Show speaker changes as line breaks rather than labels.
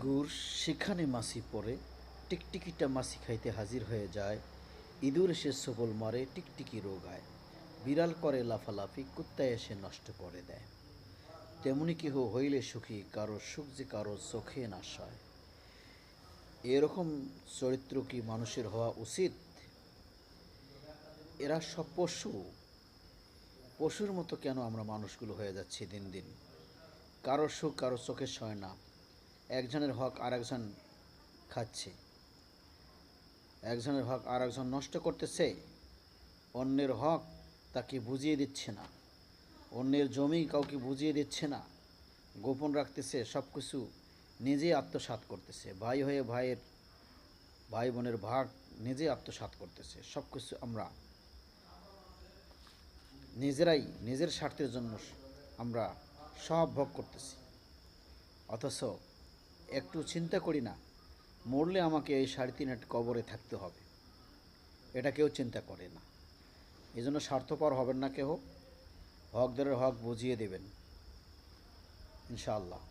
গুড় সেখানে মাছি পড়ে, টিকটিকিটা মাছি খাইতে হাজির হয়ে যায়। ইঁদুর এসে ছোবল মারে, টিকটিকি রোগায়। বিড়াল করে লাফালাফি, কুত্তায় এসে নষ্ট করে দেয়। তেমনি কেহ হইলে সুখী, কারো সুখ যে কারো চোখে না সয়। এরকম চরিত্র কি মানুষের হওয়া উচিত? এরা সব পশু। পশুর মতো কেন আমরা মানুষগুলো হয়ে যাচ্ছি দিন দিন? কারো সুখ কারো চোখে সয় না। একজনের হক আর একজন খাচ্ছে, একজনের হক আর একজন নষ্ট করতেছে। অন্যের হক তাকে বুঝিয়ে দিচ্ছে না, অন্যের জমি কাউকে বুঝিয়ে দিচ্ছে না, গোপন রাখতেছে, সব কিছু নিজেই আত্মসাৎ করতেছে। ভাই হয়ে ভাইয়ের, ভাই বোনের ভাগ নিজেই আত্মসাৎ করতেছে। সব কিছু আমরা নিজেরাই নিজের স্বার্থের জন্য আমরা সব ভোগ করতেছি, অথচ একটু চিন্তা করি না মরলে আমাকে এই 3.5 কবরে থাকতে হবে, এটা কেউ চিন্তা করে না। এই জন্য স্বার্থপর হবেন না কেহ, হকদারের হক বুঝিয়ে দেবেন ইনশাআল্লাহ।